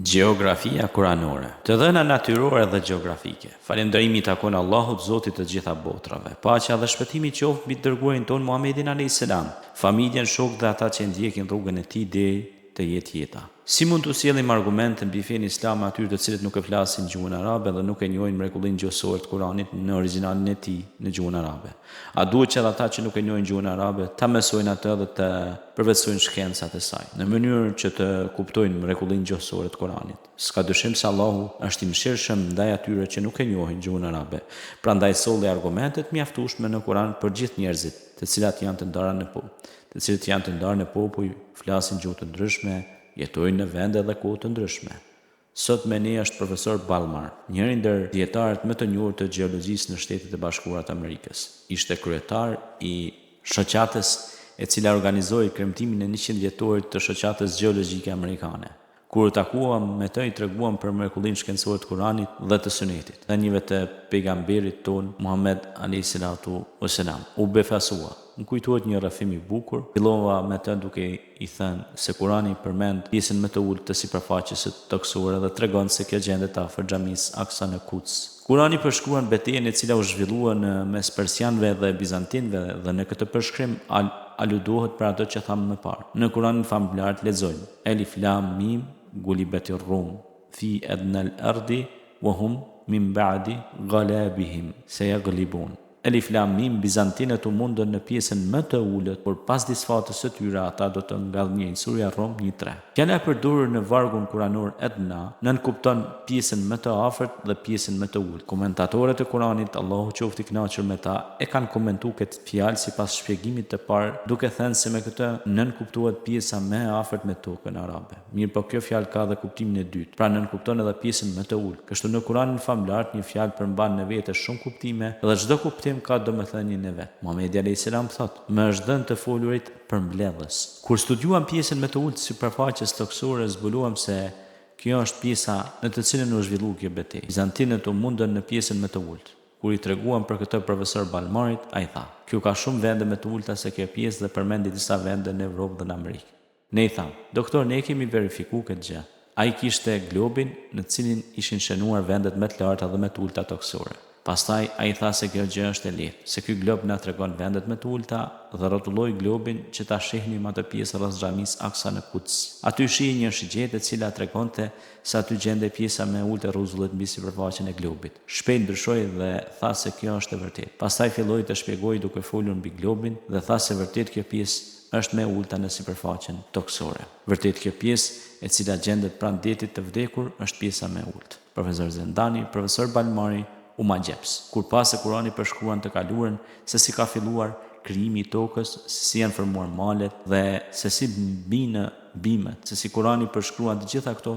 Gjeografia kuranore. Të dhëna natyrore dhe gjeografike. Falënderimi takon Allahut, Zotit të gjitha botrave. Paqja dhe shpëtimi qoftë mbi dërguarin ton Muhammedin alayhis salam, familjen, shokët dhe ata që ndjekin rrugën e tij deri të jetë jeta. Si mund të sjellim argumente mbi fenë islame atyre të cilët nuk e flasin gjuhën arabe dhe nuk e njohin mrekullinë gjuhësore të Kuranit në origjinalin e tij në gjuhën arabe? A duhet që ata që nuk e njohin gjuhën arabe ta mësojnë atë dhe të përvetsojnë shkencat e saj në mënyrë që të kuptojnë mrekullinë gjuhësore të Kuranit? S'ka dyshim se Allahu është i mëshirshëm ndaj atyre që nuk e njohin gjuhën arabe. Prandaj solli argumentet mjaftueshme në Kuran për gjithë njerëzit, të cilët janë të ndarë në popull, flasin gjuhë të ndryshme, jetojnë në vende dhe kohë të ndryshme. Sot me ne është profesor Balmar, njëri ndër dietarët më të njohur të gjeologjisë në Shtetet e Bashkuara të Amerikës. Ishte kryetar i shoqatës e cila organizoi kremtimin e 100 vjetorit të shoqatës gjeologjike amerikane. Kur u takuam me të, i treguam për mrekullinë shkencore të Kuranit dhe të Sunetit, dhënieve të pejgamberit ton Muhammed alayhis salam. U befasua. Më kujtohet një rrëfim i bukur. Fillova me të duke i thënë se Kurani përmend pjesën më të ulët të sipërfaqes së toksore dhe tregon se kjo gjendet afër xhamisë Aqsa në Quds. Kurani përshkruan betejën e cila u zhvillua në mes persianëve dhe bizantinëve dhe në këtë përshkrim aludohet për ato që thamë më parë. Në Kuranin famullar lexojmë: Elif Lam Mim Gulibatir Rum fi adnal ardi wa hum min ba'di ghalabihim sayaglibun. Elif Lam Mim, bizantinët u mundën në pjesën më të ulët, por pas disfatës së tyre ata do të ngallënjejnë. Surja Rum 1:3. Fjala e përdorur në vargun kuranor Edna nënkupton pjesën më të afërt dhe pjesën më të ulët. Komentatorët e Kuranit, Allahu qoftë i kënaqur me ta, e kanë komentuar këtë fjalë sipas shpjegimit të parë, duke thënë se me këtë nënkuptohet pjesa më e afërt me tokën arabe. Mirë, po kjo fjalë ka edhe kuptimin e dytë, pra nënkupton edhe pjesën më të ulët. Kështu në Kuranin famullar një fjalë përmban në vete shumë kuptime dhe çdo kuptim ka domethënien e vet. Muhamedi alayhis salam thotë: "Më është dhënë të folurit për mbledhës." Kur studiuam pjesën më të ulët të sipërfaqes toksore, zbuluam se kjo është pjesa në të cilën u zhvillua kjo betejë. Bizantinët u mundën në pjesën më të ulët. Kur i treguam për këtë profesor Balmarit, ai tha: "Kjo ka shumë vende më të ulta se kjo pjesë dhe përmendi disa vende në Evropë dhe në Amerikë." Ne i tham: "Doktor, ne kemi verifikuar këtë gjë." Ai kishte globin në cilin ishin shënuar vendet më të larta dhe më të ulta toksore. Pastaj ai tha se kjo gjë është e lehtë, se ky glob na tregon vendet më të ulta dhe rrotulloi globin që ta shihnim atë pjesë rreth xhamisë Aqsa në Quds. Aty shihej një shigjet e cila tregonte se aty gjendej pjesa më e ulët e rruzullit mbi sipërfaqen e globit. Shpejt ndryshoi dhe tha se kjo është e vërtetë. Pastaj filloi të shpjegojë duke folur mbi globin dhe tha se vërtet kjo pjesë është më e ulta në sipërfaqen toksore. Vërtet kjo pjesë e cila gjendet pranë detit të vdekur është pjesa më e ulët. Profesor Zendani, profesor Balmari u magjeps, kur pas se Kurani përshkruan të kaluarën, se si ka filluar krijimi i tokës, se si janë formuar malet dhe se si mbinë bimet, se si Kurani përshkruan të gjitha këto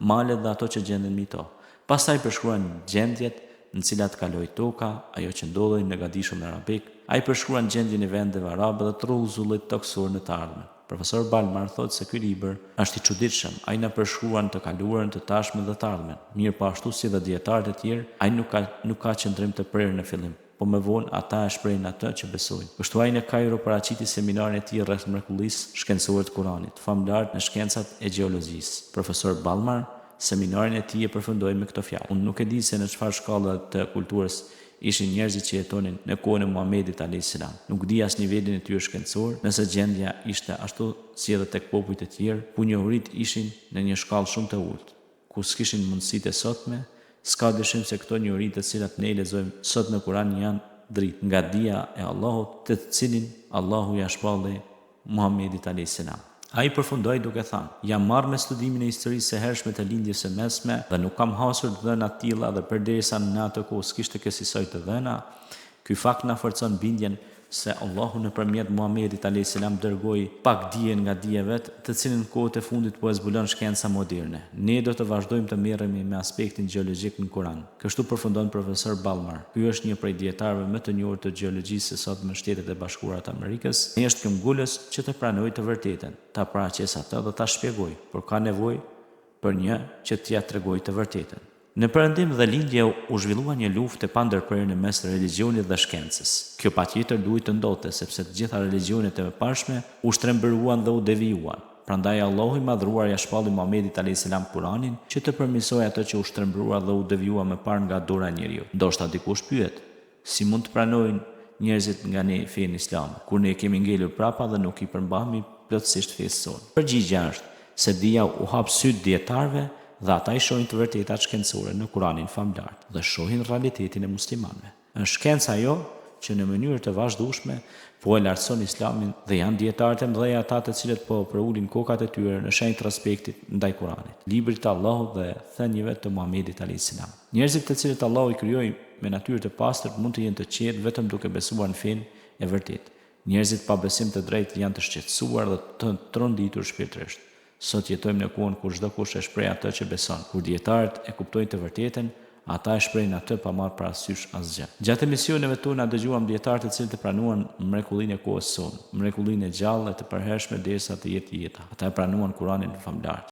malet dhe ato që gjenden mbi to. Pastaj përshkruan gjendjet në cilat kaloi toka, ajo që ndodhej në gadishun arabik. Ai përshkruan gjendjen e vendeve arabe dhe të rruzullit toksor në të ardhmen. Profesor Balmar thotë se ky libër është i çuditshëm. Ai na përshkruan të kaluarën, të tashmen dhe të ardhmen. Mirë, po ashtu si dhe dietarët e tjerë, ai nuk ka qëndrim të prerë në fillim, po më vonë ata e shprehin atë që besojnë. Kështu ai në Kairo paraqiti seminarin e tij rreth mrekullisë shkencore të Kuranit, famullar në shkencat e gjeologjisë. Profesor Balmar seminarin e tij e përfundoi me këto fjalë: "Unë nuk e di se në çfarë shkalla të kulturës ishin njerëzit që jetonin në kohën e Muhamedit alayhis salam. Nuk di as nivelin e tyre shkencor, nëse gjendja ishte ashtu si edhe tek popujt e tjerë, ku njohurit ishin në një shkallë shumë të ulët, ku s'kishin mundësitë e sotme. S'ka dyshim se këto njohuri të cilat ne i lexojmë sot në Kur'an janë dritë nga dia e Allahut, të cilin Allahu ja shpalli Muhamedit alayhis salam." Ai përfundoi duke thënë: "Jam marrë me studimin e historisë së hershme të lindjes së mesme dhe nuk kam hasur dhëna të tilla dhe përderisa në atë kohë s'kishte kësaj të dhëna, ky fakt na forcon bindjen se Allahu nëpërmjet Muhamedit alayhis salam dërgoi pak dije nga dija vet, të cilën në kohët e fundit po e zbulon shkenca moderne. Ne do të vazhdojmë të merremi me aspektin gjeologjik në Kur'an." Kështu përfundon profesor Balmar. Ky është një prej dietarëve më të njohur të gjeologjisë sot në Shtetet e Bashkuara të Amerikës. Ai është këmbgulës që të pranojë të vërtetën, ta paraqesë atë dhe ta shpjegojë, por ka nevojë për një që t'ia tregojë të vërtetën. Në perëndim dhe lindje u zhvillua një luftë e pandërprerë mes religionit dhe shkencës. Kjo patjetër duhet të ndodhte sepse të gjitha religionet e mëparshme u shtrembëruan dhe u devijuan. Prandaj Allahu i madhruar ja shpalli Muhamedit a.s. Kur'anin që të përmirësojë atë që u shtrembrua dhe u devijua më parë nga dora e njeriu. Ndoshta dikush pyet, si mund të pranojnë njerëzit nga ne fenë islame, kur ne kemi ngelur prapa dhe nuk i përmbahemi plotësisht fesë sonë? Përgjigjja është se dia u hap syt dietarëve dhe ata i shohin të vërtetat shkencore në Kur'anin famlar dhe shohin realitetin e muslimanëve. Është shkenca ajo që në mënyrë të vazhdueshme po e lartëson Islamin dhe janë dietarët e mëdhenj ata të cilët po përulin kokat e tyre në shenjë të respektit ndaj Kuranit, librit të Allahut dhe thënieve të Muhamedit a.s. Njerëzit të cilët Allahu i krijoi me natyrë të pastër mund të jenë të qetë vetëm duke besuar në fenë e vërtetë. Njerëzit pa besim të drejtë janë të shqetësuar dhe të tronditur shpirtërisht. Sot jetojmë në kohën kur çdo kush e shpreh atë që beson. Kur dietarët e kuptojnë të vërtetën, ata e shprehin atë pa marrë parasysh asgjë. Gjatë emisioneve tona dëgjuam dietarë të cilët e pranuan mrekullinë e kohës sonë, mrekullinë e gjallë e të përhershme derisa të jetë jeta. Ata e pranuan Kur'anin famlar.